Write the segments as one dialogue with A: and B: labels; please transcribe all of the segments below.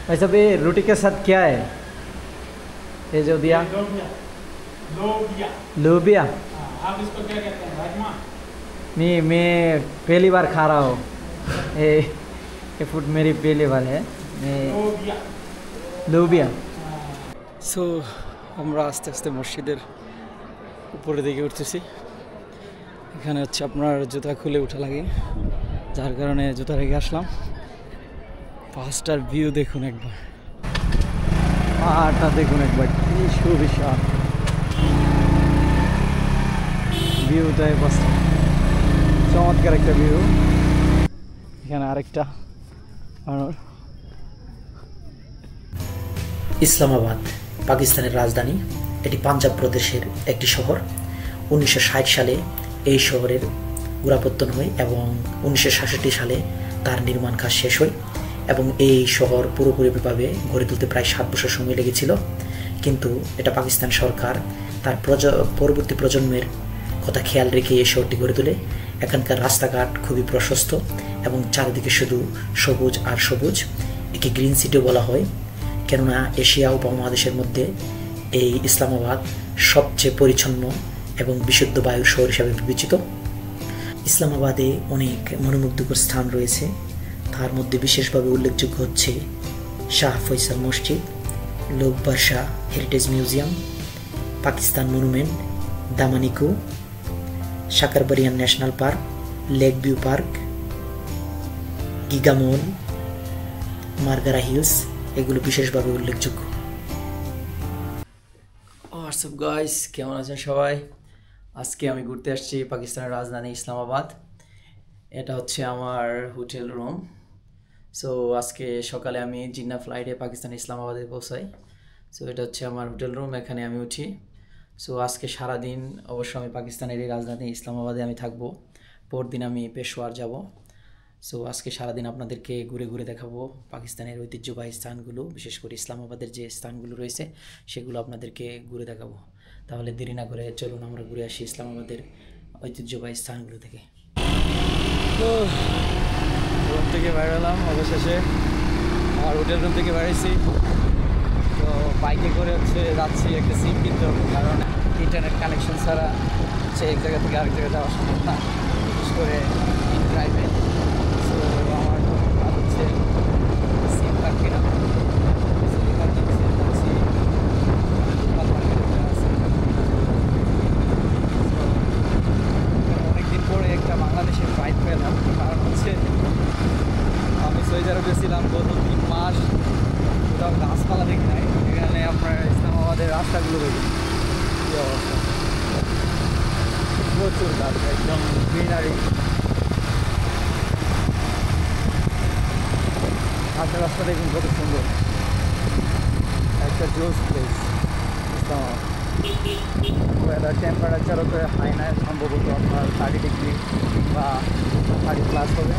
A: भाई साहब ये रोटी के साथ क्या है ये जो दिया?
B: लोबिया।
A: लोबिया।
B: आप इसको क्या कहते हैं? राजमा।
A: नहीं, मैं पहली बार खा रहा हूँ ये फूड मेरी पहली बार है।
B: लोबिया।
A: लोबिया। সো আমরা আস্তে আস্তে মসজিদের উপরের দিকে উঠতেছি। এখানে হচ্ছে আপনার জুতা খুলে ওঠা লাগে, যার কারণে জুতা রেখে আসলাম। পাঁচটার ভিউ দেখুন একবার, পাহাড়টা দেখুন একবার, কি সুবিশাল ভিউটাই পাঁচটা, চমৎকার একটা ভিউ। এখানে আরেকটা
C: ইসলামাবাদ পাকিস্তানের রাজধানী। এটি পাঞ্জাব প্রদেশের একটি শহর। 1960 সালে এই শহরের গোড়াপত্তন হয় এবং 1966 সালে তার নির্মাণ কাজ শেষ হয় এবং এই শহর পুরোপুরিভাবে গড়ে তুলতে প্রায় 7 বছর সময় লেগেছিল। কিন্তু এটা পাকিস্তান সরকার তার পরবর্তী প্রজন্মের কথা খেয়াল রেখে এই শহরটি গড়ে তোলে। এখানকার রাস্তাঘাট খুবই প্রশস্ত এবং চারিদিকে শুধু সবুজ আর সবুজ। একে গ্রিন সিটিও বলা হয়, কেননা এশিয়া উপমহাদেশের মধ্যে এই ইসলামাবাদ সবচেয়ে পরিচ্ছন্ন এবং বিশুদ্ধ বায়ুর শহর হিসাবে বিবেচিত। ইসলামাবাদে অনেক মনোমুগ্ধকর স্থান রয়েছে, তার মধ্যে বিশেষভাবে উল্লেখযোগ্য হচ্ছে Shah Faisal Masjid, Lok Badshah heritage museum, Pakistan monument, দামানিকু, Shakarparian national park, lake view park, giga mall, Margalla hills, এগুলো বিশেষভাবে উল্লেখযোগ্য। হোয়াটসঅ্যাপ গাইস, কেমন আছেন সবাই? আজকে আমি ঘুরতে আসছি পাকিস্তানের রাজধানী ইসলামাবাদ। এটা হচ্ছে আমার হোটেল রুম। সো আজকে সকালে আমি জিন্না ফ্লাইটে পাকিস্তান ইসলামাবাদে পৌঁছাই। সো এটা হচ্ছে আমার হোটেল রুম, এখানে আমি উঠি। সো আজকে সারাদিন অবশ্য আমি পাকিস্তানের এই রাজধানী ইসলামাবাদে আমি থাকবো, পরদিন আমি পেশোয়ার যাব। সো আজকে সারাদিন আপনাদেরকে ঘুরে ঘুরে দেখাবো পাকিস্তানের ঐতিহ্যবাহী স্থানগুলো, বিশেষ করে ইসলামাবাদের যে স্থানগুলো রয়েছে সেগুলো আপনাদেরকে ঘুরে দেখাবো। তাহলে দেরি না করে চলুন আমরা ঘুরে আসি ইসলামাবাদের ঐতিহ্যবাহী স্থানগুলো থেকে।
A: তো রুম থেকে বাইরে এলাম, অবশেষে আমার হোটেল রুম থেকে বেরিয়েছি। তো বাইকে করে যাচ্ছি, একটা সিম কিনতে হবে, কারণ ইন্টারনেট কানেকশন ছাড়া এক জায়গা থেকে আরেক জায়গায় যাওয়া সম্ভব না, বিশেষ করে ইন ড্রাইভে। সো আমার কাজ হচ্ছে সিম কার্ড কেনা। সিম কার্ড কিনছি, যাচ্ছি অনেকদিন পরে একটা বাংলাদেশের ফ্লাইট পেলাম, কারণ হচ্ছে আমি সৌদি আরবে ছিলাম গত 3 মাস, কোথাও গাছপালা দেখি নাই। এখানে আপনার ইসলামাবাদের রাস্তাগুলো দেখি কী অবস্থা, প্রচুর গাছ, একদম গ্রিনারি। হাতের রাস্তা দেখুন কত সুন্দর, একটা জোস প্লেস ইসলামাবাদ। ওয়েদার টেম্পারেচারও তো হাই না, সম্ভবত আপনার 30 ডিগ্রি বা 30+ হবে।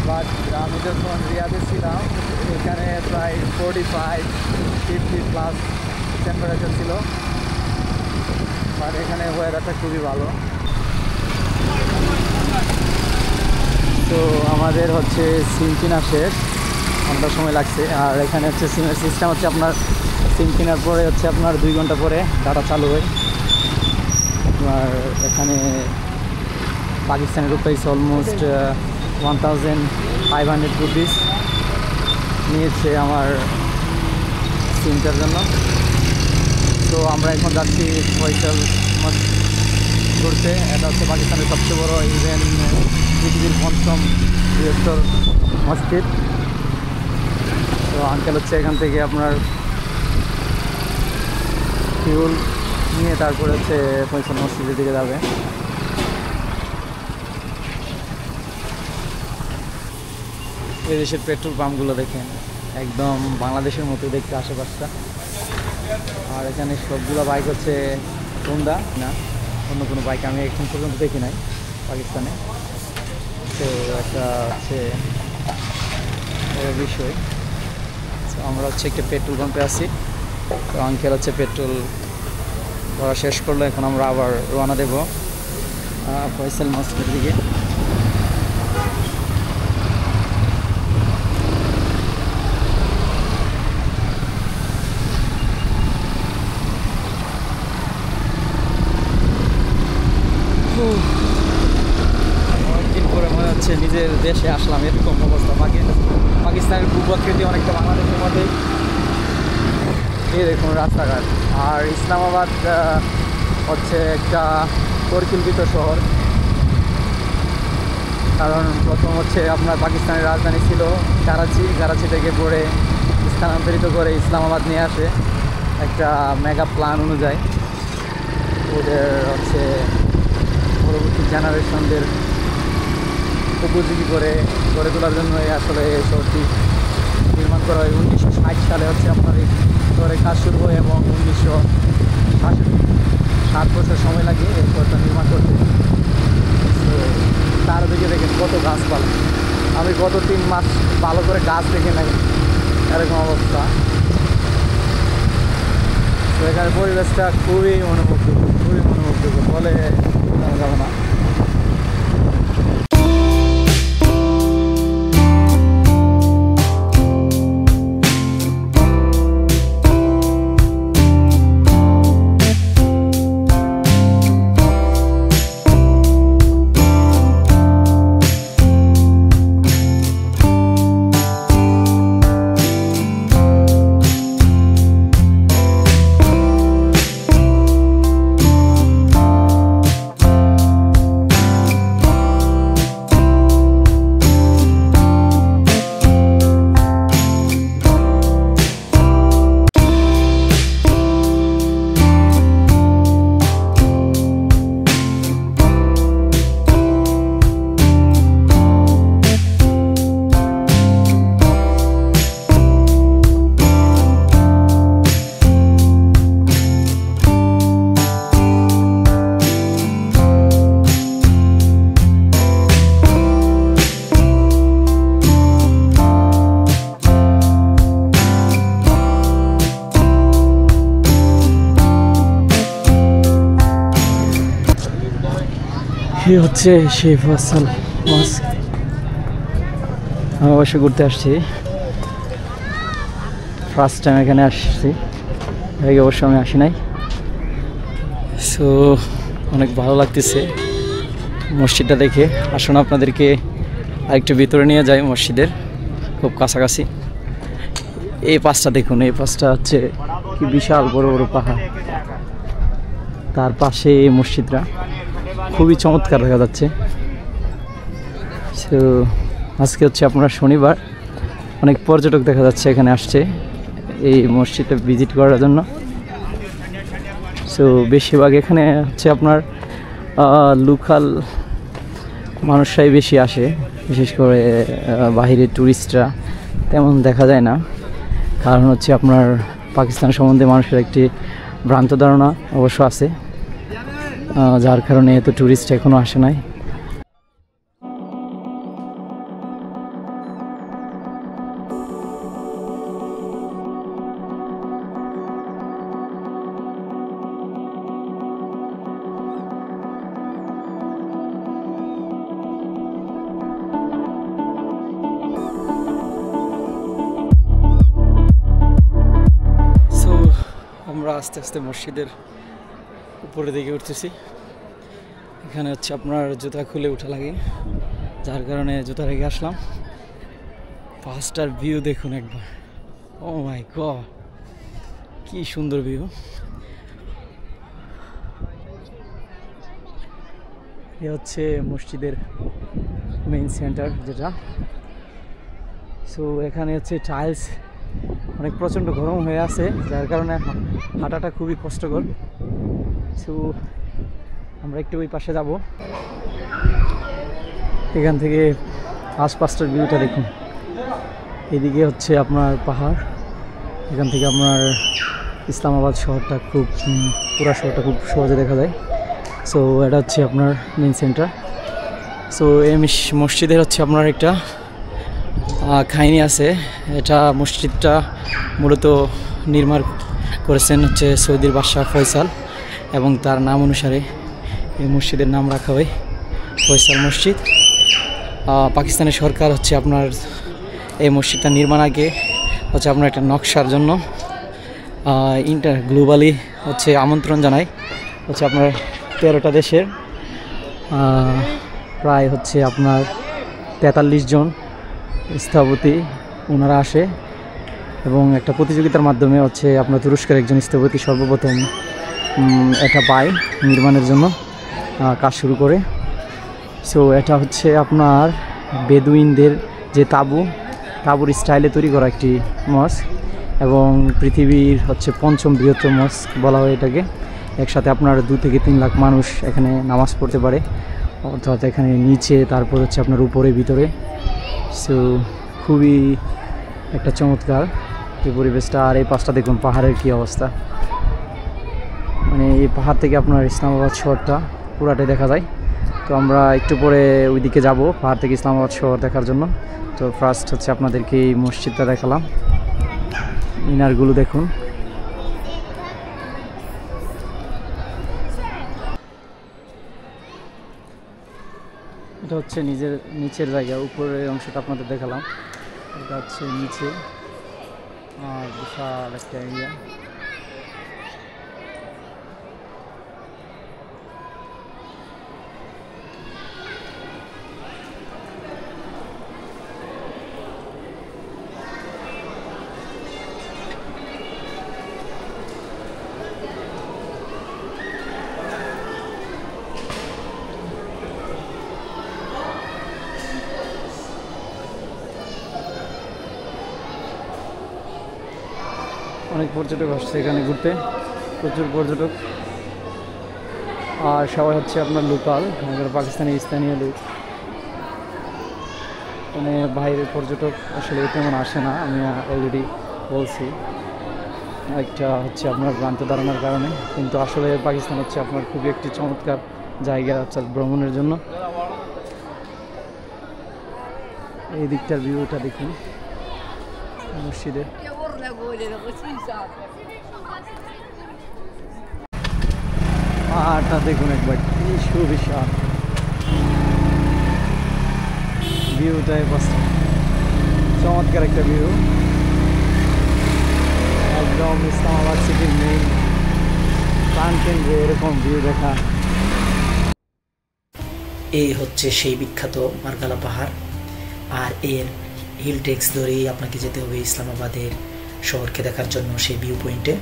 A: বাট আমি যখন রিয়াদে ছিলাম এখানে প্রায় 45-50+ টেম্পারেচার ছিল, বাট এখানে ওয়েদারটা খুবই ভালো। তো আমাদের হচ্ছে সিম কেনা শেষ, অনেকটা সময় লাগছে। আর এখানে হচ্ছে সিমের সিস্টেম হচ্ছে আপনার সিম কেনার পরে হচ্ছে আপনার 2 ঘন্টা পরে ডাটা চালু হয়। আর এখানে পাকিস্তানের রুপিস অলমোস্ট 1500 রুপিস নিয়েছে আমার সিমটার জন্য। তো আমরা এখন যাচ্ছি ফয়সাল মসজিদ ঘুরতে। এটা হচ্ছে পাকিস্তানের সবচেয়ে বড়, ইভেন পৃথিবীর 5ম বৃহত্তর মসজিদ। তো আঙ্কেল হচ্ছে এখান থেকে আপনার ফিউল নিয়ে তারপরে হচ্ছে ফয়সাল মসজিদের দিকে যাবে। এই দেশের পেট্রোল পাম্পগুলো দেখেন, একদম বাংলাদেশের মতো দেখতে আশেপাশটা। আর এখানে সবগুলো বাইক হচ্ছে হোন্ডা, না অন্য কোনো বাইক আমি এখন পর্যন্ত দেখি নাই পাকিস্তানে। তো একটা হচ্ছে বড় বিষয়। তো আমরা হচ্ছে একটা পেট্রোল পাম্পে আছি। তো আঙ্কেল হচ্ছে পেট্রোল ভরা শেষ করলো, এখন আমরা আবার রওনা দেব ফয়সাল মসজিদের দিকে। দেশে আসলাম এরকম অবস্থা। পাকিস্তানের ভূপ্রকৃতি অনেকটা বাংলাদেশের মধ্যে। এই দেখুন রাস্তাঘাট। আর ইসলামাবাদ হচ্ছে একটা পরিকল্পিত শহর, কারণ প্রথম হচ্ছে আপনার পাকিস্তানের রাজধানী ছিল কারাচি থেকে পরে স্থানান্তরিত করে ইসলামাবাদ নিয়ে আসে একটা মেগা প্ল্যান অনুযায়ী। ওদের হচ্ছে পরবর্তী জেনারেশনদের উপযোগী করে গড়ে তোলার জন্যই আসলে এই শহরটি নির্মাণ করা হয়। 1960 সালে হচ্ছে আপনার এই শহরের কাজ শুরু হয় এবং 1960 বছর সময় লাগে এই শহরটা নির্মাণ করতে। তো তার দিকে দেখেন কত গাছপালা। আমি গত 3 মাস ভালো করে গাছ দেখে নাই, এরকম অবস্থা। তো এখানে পরিবেশটা খুবই মনোমুগ্ধকর বলে যাবে না। এই হচ্ছে সেই ফয়সাল মস্ক। আমি অবশ্য ঘুরতে আসছি, ফার্স্ট টাইম এখানে আসছি, আগে অবশ্য আমি আসি নাই। সো অনেক ভালো লাগতেছে মসজিদটা দেখে। আসুন আপনাদেরকে আরেকটু ভিতরে নিয়ে যাই মসজিদের, খুব কাছাকাছি। এই পাশটা দেখুন, এই পাশটা হচ্ছে কি বিশাল বড় বড় পাহাড়, তার পাশে এই মসজিদটা খুবই চমৎকার দেখা যাচ্ছে। সো আজকে হচ্ছে আপনার শনিবার, অনেক পর্যটক দেখা যাচ্ছে এখানে আসছে এই মসজিদটা ভিজিট করার জন্য। সো বেশিরভাগ এখানে হচ্ছে আপনার লোকাল মানুষরাই বেশি আসে, বিশেষ করে বাহিরের ট্যুরিস্টরা তেমন দেখা যায় না। কারণ হচ্ছে আপনার পাকিস্তান সম্বন্ধে মানুষের একটি ভ্রান্ত ধারণা অবশ্য আছে, যার কারণে এত ট্যুরিস্ট এখনও আসে নাই। আমরা আস্তে আস্তে মসজিদের উপরে দিকে উঠতেছি। এখানে হচ্ছে আপনার জুতা খুলে উঠা লাগে, যার কারণে জুতা রেখে আসলাম। পাঁচটার ভিউ দেখুন একবার, ও মাই গড কি সুন্দর ভিউ। এ হচ্ছে মসজিদের মেইন সেন্টার যেটা। সো এখানে হচ্ছে টাইলস অনেক প্রচণ্ড গরম হয়ে আছে, যার কারণে হাঁটাটা খুবই কষ্টকর। সো আমরা একটু ওই পাশে যাব, এখান থেকে আশপাশটার ভিউটা দেখুন। এদিকে হচ্ছে আপনার পাহাড়, এখান থেকে আপনার ইসলামাবাদ শহরটা খুব পুরা শহরটা খুব সহজে দেখা যায়। সো এটা হচ্ছে আপনার মেইন সেন্টার। সো এই মসজিদের হচ্ছে আপনার একটা কাহিনী আছে। এটা মসজিদটা মূলত নির্মাণ করেছেন হচ্ছে সৌদির বাদশাহ ফয়সাল, এবং তার নাম অনুসারে এই মসজিদের নাম রাখা হয় ফয়সাল মসজিদ। পাকিস্তানের সরকার হচ্ছে আপনার এই মসজিদটা নির্মাণ আগে হচ্ছে আপনার একটা নকশার জন্য গ্লোবালি হচ্ছে আমন্ত্রণ জানায় হচ্ছে আপনার 13টা দেশের প্রায় হচ্ছে আপনার 43 জন স্থপতি ওনারা আসে এবং একটা প্রতিযোগিতার মাধ্যমে হচ্ছে আপনার তুরস্কের একজন স্থপতি সর্বপ্রথম এটা পায় নির্মাণের জন্য কাজ শুরু করে। সো এটা হচ্ছে আপনার বেদুইনদের যে তাঁবুর স্টাইলে তৈরি করা একটি মস্ক এবং পৃথিবীর হচ্ছে 5ম বৃহত্তম মস্ক বলা হয় এটাকে। একসাথে আপনার 2 থেকে 3 লাখ মানুষ এখানে নামাজ পড়তে পারে, অর্থাৎ এখানে নিচে তারপর হচ্ছে আপনার উপরে ভিতরে। সো খুবই একটা চমৎকার এই পরিবেশটা। আর এই পাশটা দেখুন পাহাড়ের কী অবস্থা, মানে এই পাহাড় থেকে আপনার ইসলামাবাদ শহরটা পুরাটাই দেখা যায়। তো আমরা একটু পরে ওইদিকে যাব পাহাড় থেকে ইসলামাবাদ শহর দেখার জন্য। তো ফার্স্ট হচ্ছে আপনাদেরকে এই মসজিদটা দেখালাম, মিনারগুলো দেখুন। এটা হচ্ছে নিচের জায়গা, উপরের অংশটা আপনাদের দেখালাম। এটা হচ্ছে নিচে আর বিশাল একটা এরিয়া। অনেক পর্যটক আসছে এখানে ঘুরতে, প্রচুর পর্যটক। আর সবাই হচ্ছে আপনার লোকাল, পাকিস্তানি স্থানীয় লোক, মানে বাইরের পর্যটক আসলে তেমন আসে না। আমি অলরেডি বলছি একটা হচ্ছে আপনার ভ্রান্ত ধারণার কারণে, কিন্তু আসলে পাকিস্তান হচ্ছে আপনার খুবই একটি চমৎকার জায়গা হচ্ছে ভ্রমণের জন্য। এই দিকটার ভিউটা দেখুন মসজিদের। পাহাড়টা দেখুন একবার, কি সুবিশাল ভিউটাই চমৎকার একটা ভিউ, একদম ইসলামাবাদ সিটির মেইন প্রাণকেন্দ্রে এরকম ভিউ দেখা।
C: এই হচ্ছে সেই বিখ্যাত মার্গালা পাহাড়, আর এর হিল ট্রেক্স ধরেই আপনাকে যেতে হবে ইসলামাবাদের শহরকে দেখার জন্য সেই ভিউ পয়েন্টে।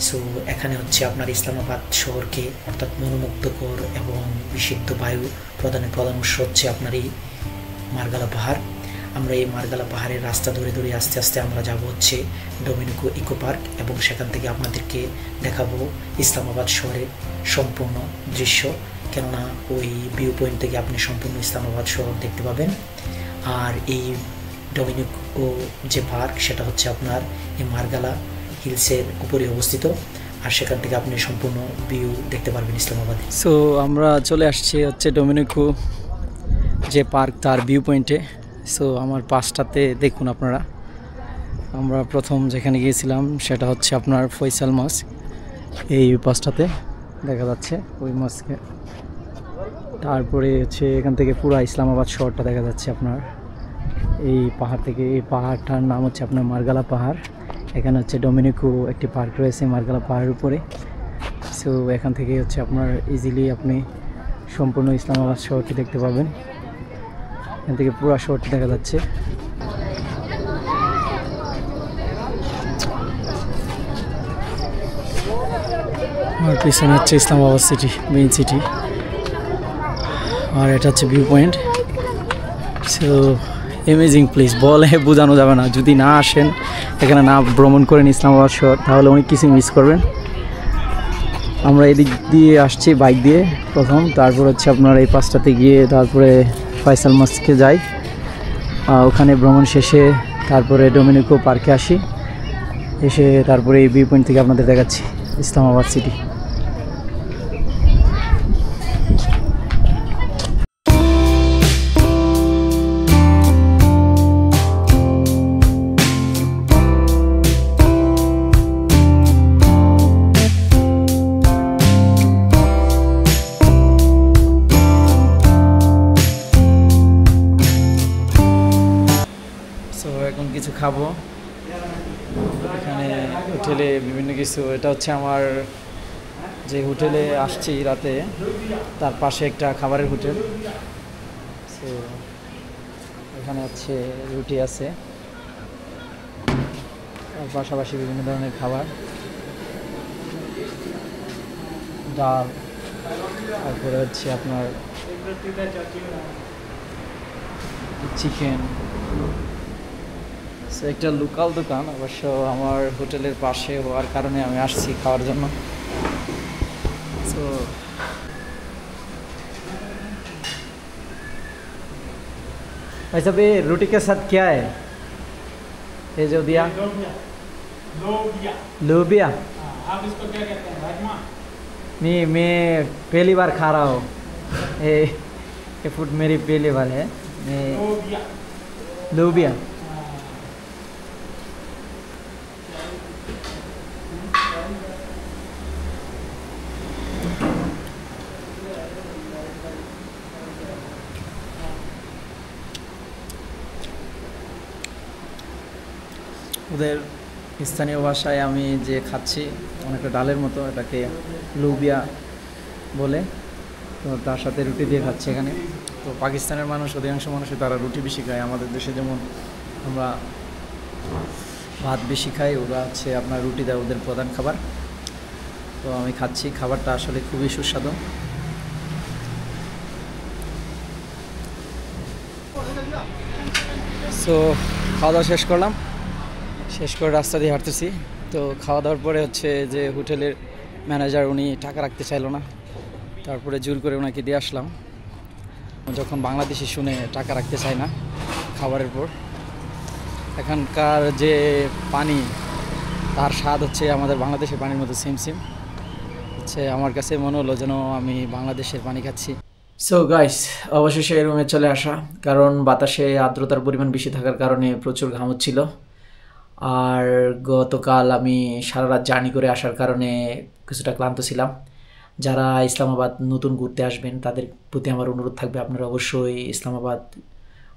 C: সো এখানে হচ্ছে আপনার ইসলামাবাদ শহরকে অর্থাৎ মনোমুগ্ধকর এবং বিশুদ্ধ বায়ু প্রদানের প্রধান উৎস হচ্ছে আপনার এই মার্গালা পাহাড়। আমরা এই মার্গালা পাহাড়ের রাস্তা ধরে ধরে আস্তে আস্তে আমরা যাব হচ্ছে ডোমিনিকো ইকো পার্ক, এবং সেখান থেকে আপনাদেরকে দেখাবো ইসলামাবাদ শহরের সম্পূর্ণ দৃশ্য, কেননা ওই ভিউ পয়েন্ট থেকে আপনি সম্পূর্ণ ইসলামাবাদ শহর দেখতে পাবেন। আর এই ডোমিনিকো যে পার্ক সেটা হচ্ছে আপনার এই মার্গালা হিলসের উপরে অবস্থিত, আর সেখান থেকে আপনি সম্পূর্ণ ভিউ দেখতে পারবেন ইসলামাবাদে।
A: সো আমরা চলে আসছি হচ্ছে ডোমিনিকো যে পার্ক তার ভিউ পয়েন্টে। সো আমার পাশটাতে দেখুন আপনারা, আমরা প্রথম যেখানে গিয়েছিলাম সেটা হচ্ছে আপনার ফয়সাল মস্ক, এই পাশটাতে দেখা যাচ্ছে ওই মস্কে। তারপরে হচ্ছে এখান থেকে পুরো ইসলামাবাদ শহরটা দেখা যাচ্ছে আপনার এই পাহাড় থেকে। এই পাহাড়টার নাম হচ্ছে আপনার মার্গালা পাহাড়। এখানে হচ্ছে ডোমিনিকো একটি পার্ক রয়েছে মার্গালা পাহাড়ের উপরে। সো এখান থেকে হচ্ছে আপনার ইজিলি আপনি সম্পূর্ণ ইসলামাবাদ শহরটি দেখতে পাবেন, এখান থেকে পুরো শহরটি দেখা যাচ্ছে। আর পিছনে হচ্ছে ইসলামাবাদ সিটি, মেইন সিটি, আর এটা হচ্ছে view point. So amazing place, বলে বোঝানো যাবে না। যদি না আসেন এখানে, না ভ্রমণ করেন ইসলামাবাদ শহর, তাহলে অনেক কিছু মিস করবেন। আমরা এদিক দিয়ে আসছি বাইক দিয়ে প্রথম, তারপর হচ্ছে আপনার এই পাশটাতে গিয়ে তারপরে ফয়সাল মস্কে যাই, ওখানে ভ্রমণ শেষে তারপরে ডোমিনিকো পার্কে আসি, এসে তারপরে এই ভিউ পয়েন্ট থেকে আপনাদের দেখাচ্ছি ইসলামাবাদ সিটি। এখন কিছু খাবো এখানে হোটেলে, বিভিন্ন কিছু। এটা হচ্ছে আমার যে হোটেলে আসছি রাতে, তার পাশে একটা খাবারের হোটেল। সো এখানে হচ্ছে রুটি আছে, আর পাশাপাশি বিভিন্ন ধরনের খাবার, ডাল, তারপরে হচ্ছে আপনার চিকেন। একটা লোকাল দোকান, অবশ্য আমার হোটেলের পাশে হওয়ার কারণে আমি আসছি খাওয়ার জন্য। তো भाई साहब ये रोटी के साथ क्या है, ये जो दिया?
B: लोबिया। लोबिया।
A: लोबिया?
B: हाँ, आप इसको क्या कहते हैं? राजमा।
A: नहीं, मैं पहली बार खा रहा हूँ, ये फूड मेरी पहली बार है। मैं
B: लोबिया।
A: लोबिया। ওদের স্থানীয় ভাষায় আমি যে খাচ্ছি অনেকটা ডালের মতো, এটাকে লুবিয়া বলে। তো তার সাথে রুটি দিয়ে খাচ্ছি এখানে। তো পাকিস্তানের মানুষ, অধিকাংশ মানুষই তারা রুটি বেশি খায়। আমাদের দেশে যেমন আমরা ভাত বেশি খাই, ওরা হচ্ছে আপনার রুটি দেয় ওদের প্রধান খাবার। তো আমি খাচ্ছি, খাবারটা আসলে খুবই সুস্বাদু। সো খাওয়া দাওয়া শেষ করলাম, শেষ করে রাস্তা দিয়ে হাঁটতেছি। তো খাওয়া দাওয়ার পরে হচ্ছে যে হোটেলের ম্যানেজার, উনি টাকা রাখতে চাইলো না, তারপরে জোর করে ওনাকে দিয়ে আসলাম। যখন বাংলাদেশি শুনে টাকা রাখতে চায় না খাবারের পর। এখানকার যে পানি, তার স্বাদ হচ্ছে আমাদের বাংলাদেশের পানির মতো সেম সেম হচ্ছে। আমার কাছে মনে হলো যেন আমি বাংলাদেশের পানি খাচ্ছি। সো গাইস, অবশেষে রুমে চলে আসা, কারণ বাতাসে আর্দ্রতার পরিমাণ বেশি থাকার কারণে প্রচুর ঘাম হচ্ছিল। আর গতকাল আমি সারা রাত জার্নি করে আসার কারণে কিছুটা ক্লান্ত ছিলাম। যারা ইসলামাবাদ নতুন ঘুরতে আসবেন তাদের প্রতি আমার অনুরোধ থাকবে, আপনারা অবশ্যই ইসলামাবাদ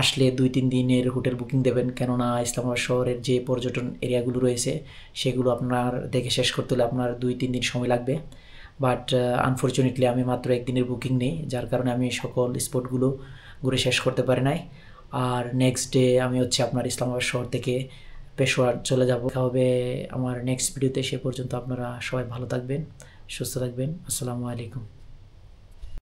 A: আসলে 2-3 দিনের হোটেল বুকিং দেবেন, কেননা ইসলামাবাদ শহরের যে পর্যটন এরিয়াগুলো রয়েছে সেগুলো আপনার দেখে শেষ করতে হলে আপনার 2-3 দিন সময় লাগবে। বাট আনফর্চুনেটলি আমি মাত্র 1 দিনের বুকিং নেই, যার কারণে আমি সকল স্পটগুলো ঘুরে শেষ করতে পারি নাই। আর নেক্সট ডে আমি হচ্ছে আপনার ইসলামাবাদ শহর থেকে পেশোয়ার চলে যাব। দেখা হবে আমার নেক্সট ভিডিওতে। সে পর্যন্ত আপনারা সবাই ভালো থাকবেন, সুস্থ থাকবেন। আসসালামু আলাইকুম।